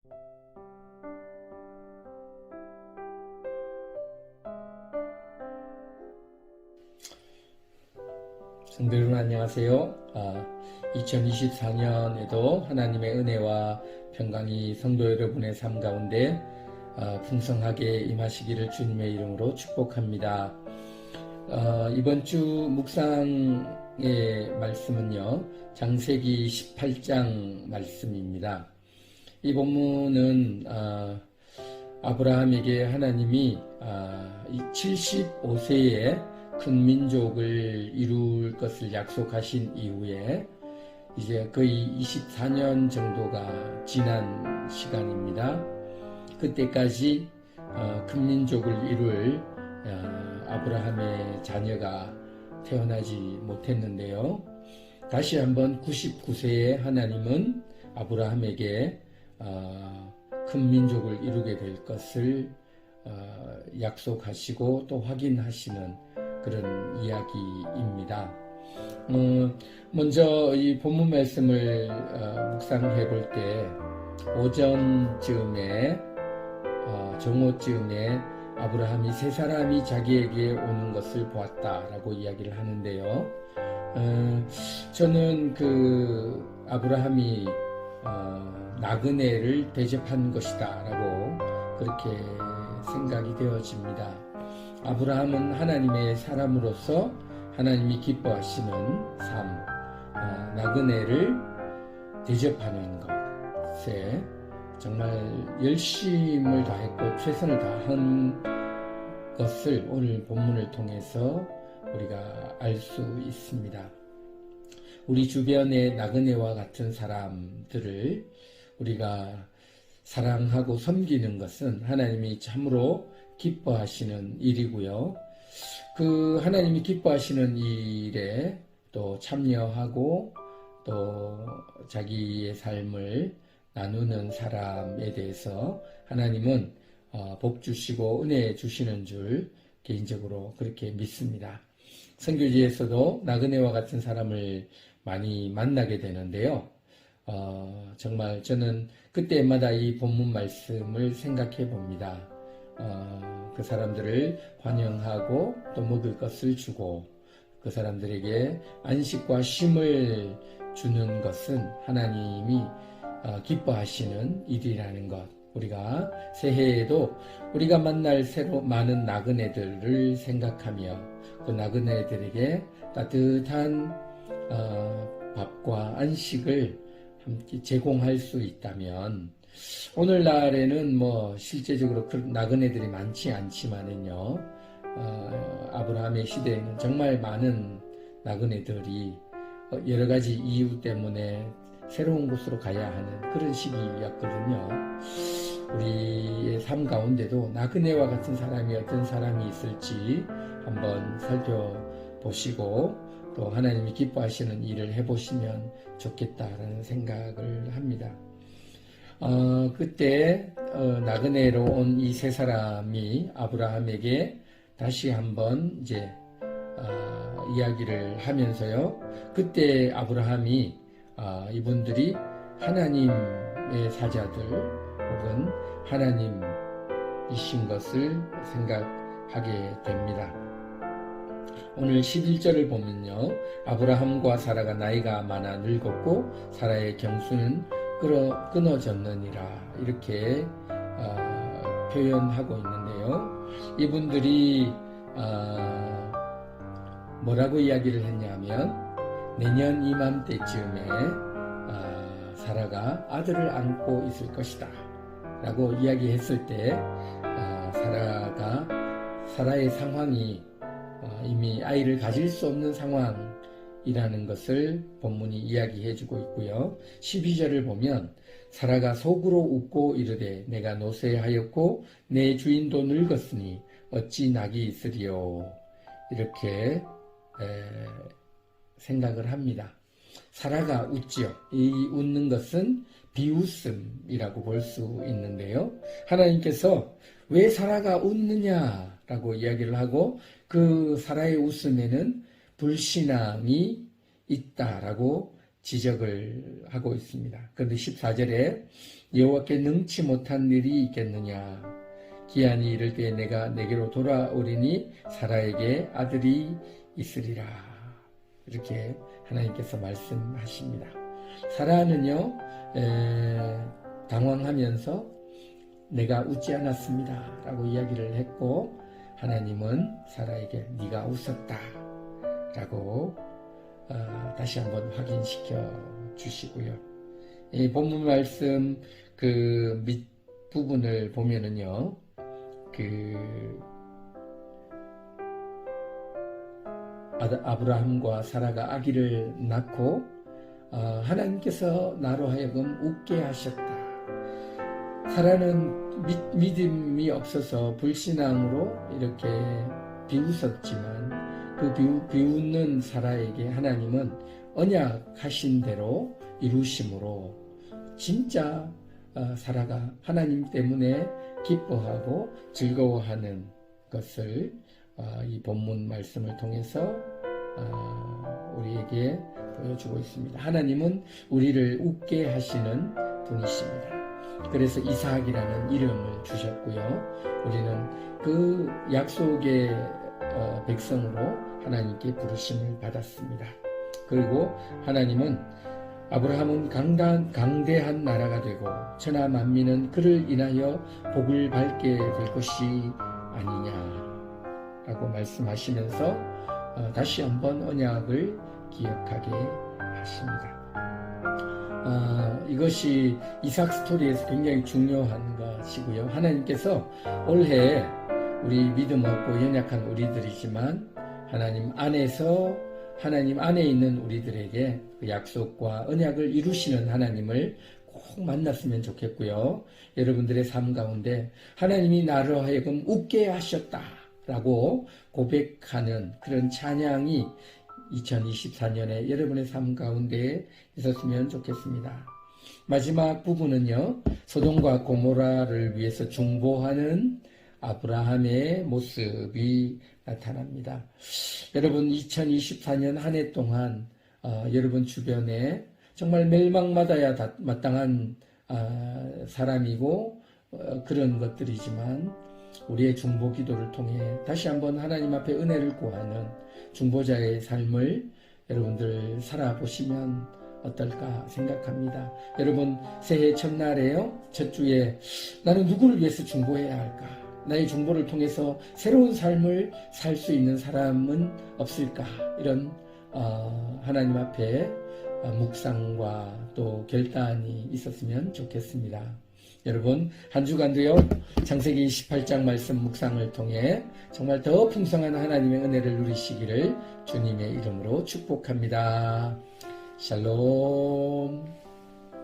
성도 여러분 안녕하세요. 2024년에도 하나님의 은혜와 평강이 성도 여러분의 삶 가운데 풍성하게 임하시기를 주님의 이름으로 축복합니다. 이번 주 묵상의 말씀은요, 창세기 18장 말씀입니다. 이 본문은 아브라함에게 하나님이 75세에 큰 민족을 이룰 것을 약속하신 이후에 이제 거의 24년 정도가 지난 시간입니다. 그때까지 큰 민족을 이룰 아브라함의 자녀가 태어나지 못했는데요. 다시 한번 99세에 하나님은 아브라함에게 큰 민족을 이루게 될 것을 약속하시고 또 확인하시는 그런 이야기입니다. 먼저 이 본문 말씀을 묵상해 볼 때 오전쯤에 정오쯤에 아브라함이 세 사람이 자기에게 오는 것을 보았다라고 이야기를 하는데요. 저는 그 아브라함이 나그네를 대접한 것이다라고 그렇게 생각이 되어집니다. 아브라함은 하나님의 사람으로서 하나님이 기뻐하시는 삶, 나그네를 대접하는 것에 정말 열심을 다했고 최선을 다한 것을 오늘 본문을 통해서 우리가 알 수 있습니다. 우리 주변의 나그네와 같은 사람들을 우리가 사랑하고 섬기는 것은 하나님이 참으로 기뻐하시는 일이고요. 그 하나님이 기뻐하시는 일에 또 참여하고 또 자기의 삶을 나누는 사람에 대해서 하나님은 복 주시고 은혜 주시는 줄 개인적으로 그렇게 믿습니다. 선교지에서도 나그네와 같은 사람을 많이 만나게 되는데요. 정말 저는 그때마다 이 본문 말씀을 생각해 봅니다. 그 사람들을 환영하고 또 먹을 것을 주고 그 사람들에게 안식과 쉼을 주는 것은 하나님이 기뻐하시는 일이라는 것. 우리가 새해에도 우리가 만날 새로 많은 나그네들을 생각하며 그 나그네들에게 따뜻한 밥과 안식을 함께 제공할 수 있다면 오늘날에는 실제적으로 나그네들이 많지 않지만은요, 아브라함의 시대에는 정말 많은 나그네들이 여러 가지 이유 때문에 새로운 곳으로 가야 하는 그런 시기였거든요. 우리의 삶 가운데도 나그네와 같은 사람이 어떤 사람이 있을지 한번 살펴보시고 또 하나님이 기뻐하시는 일을 해보시면 좋겠다라는 생각을 합니다. 그때 나그네로 온 이 세 사람이 아브라함에게 다시 한번 이제 이야기를 하면서요. 그때 아브라함이 이분들이 하나님의 사자들 혹은 하나님이신 것을 생각하게 됩니다. 오늘 11절을 보면요. 아브라함과 사라가 나이가 많아 늙었고 사라의 경수는 끊어졌느니라 이렇게 표현하고 있는데요. 이분들이 뭐라고 이야기를 했냐면 내년 이맘때쯤에 사라가 아들을 안고 있을 것이다 라고 이야기했을 때 사라의 상황이 이미 아이를 가질 수 없는 상황이라는 것을 본문이 이야기해주고 있고요. 12절을 보면 사라가 속으로 웃고 이르되 내가 노쇠하였고 내 주인도 늙었으니 어찌 낙이 있으리요 이렇게 생각을 합니다. 사라가 웃지요. 이 웃는 것은 비웃음이라고 볼 수 있는데요. 하나님께서 왜 사라가 웃느냐라고 이야기를 하고 그 사라의 웃음에는 불신앙이 있다라고 지적을 하고 있습니다. 그런데 14절에 여호와께 능치 못한 일이 있겠느냐, 기한이 이를 때에 내가 내게로 돌아오리니 사라에게 아들이 있으리라. 이렇게 하나님께서 말씀하십니다. 사라는요, 당황하면서 내가 웃지 않았습니다 라고 이야기를 했고, 하나님은 사라에게 네가 웃었다 라고 다시 한번 확인시켜 주시고요. 이 본문 말씀 그 밑부분을 보면은요, 아브라함과 사라가 아기를 낳고 하나님께서 나로 하여금 웃게 하셨다. 사라는 믿음이 없어서 불신앙으로 이렇게 비웃었지만 그 비웃는 사라에게 하나님은 언약하신 대로 이루심으로 진짜 사라가 하나님 때문에 기뻐하고 즐거워하는 것을 이 본문 말씀을 통해서 우리에게 보여주고 있습니다. 하나님은 우리를 웃게 하시는 분이십니다. 그래서 이삭이라는 이름을 주셨고요. 우리는 그 약속의 백성으로 하나님께 부르심을 받았습니다. 그리고 하나님은 아브라함은 강대한 나라가 되고 천하 만민은 그를 인하여 복을 받게 될 것이 아니냐라고 말씀하시면서 다시 한번 언약을 기억하게 하십니다. 이것이 이삭 스토리에서 굉장히 중요한 것이고요. 하나님께서 올해 우리 믿음 없고 연약한 우리들이지만 하나님 안에 있는 우리들에게 그 약속과 언약을 이루시는 하나님을 꼭 만났으면 좋겠고요. 여러분들의 삶 가운데 하나님이 나로 하여금 웃게 하셨다라고 고백하는 그런 찬양이 2024년에 여러분의 삶 가운데 있었으면 좋겠습니다. 마지막 부분은요, 소돔과 고모라를 위해서 중보하는 아브라함의 모습이 나타납니다. 여러분 2024년 한 해 동안 여러분 주변에 정말 멸망받아야 마땅한 사람이고 그런 것들이지만 우리의 중보 기도를 통해 다시 한번 하나님 앞에 은혜를 구하는 중보자의 삶을 여러분들 살아보시면 어떨까 생각합니다. 여러분 새해 첫날에요, 첫 주에 나는 누구를 위해서 중보해야 할까? 나의 중보를 통해서 새로운 삶을 살 수 있는 사람은 없을까? 이런 하나님 앞에 묵상과 또 결단이 있었으면 좋겠습니다. 여러분 한 주간도요, 창세기 28장 말씀 묵상을 통해 정말 더 풍성한 하나님의 은혜를 누리시기를 주님의 이름으로 축복합니다. 샬롬.